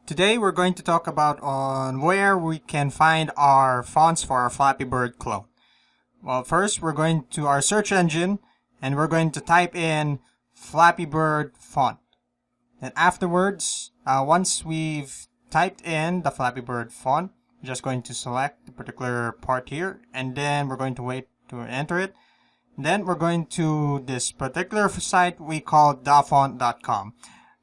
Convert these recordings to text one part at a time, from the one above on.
Today we're going to talk about on where we can find our fonts for our Flappy Bird clone. Well, first we're going to our search engine and we're going to type in Flappy Bird font. And afterwards, once we've typed in the Flappy Bird font, we're just going to select the particular part here and then we're going to wait to enter it. Then we're going to this particular site we call dafont.com.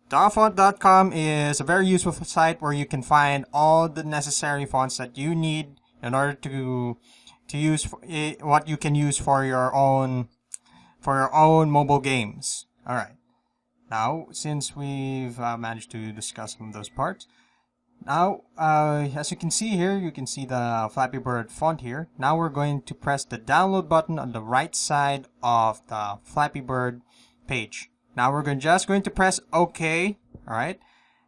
Dafont.com is a very useful site where you can find all the necessary fonts that you need in order to use what you can use for your own mobile games. All right. Now, since we've managed to discuss some of those parts, now as you can see here, you can see the Flappy Bird font here. Now we're going to press the download button on the right side of the Flappy Bird page. Now we're just going to press OK, alright,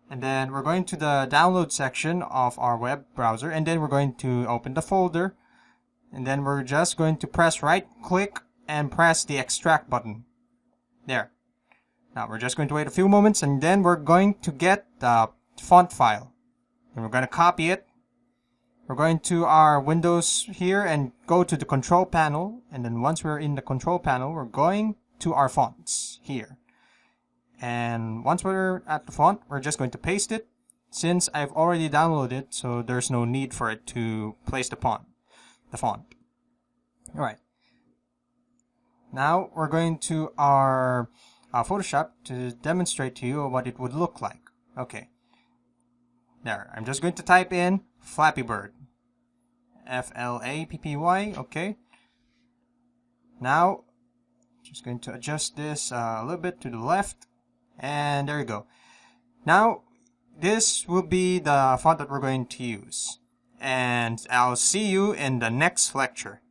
and then we're going to the download section of our web browser, and then we're going to open the folder, and then we're just going to press right click and press the extract button. There. Now we're just going to wait a few moments, and then we're going to get the font file, and we're going to copy it. We're going to our Windows here and go to the control panel, and then once we're in the control panel, we're going to our fonts here. And once we're at the font, we're just going to paste it since I've already downloaded it, so there's no need for it to place the font. Alright. Now we're going to our Photoshop to demonstrate to you what it would look like. Okay. There. I'm just going to type in Flappy Bird. F-L-A-P-P-Y. Okay. Now, just going to adjust this a little bit to the left. And there you go. Now, this will be the font that we're going to use. And I'll see you in the next lecture.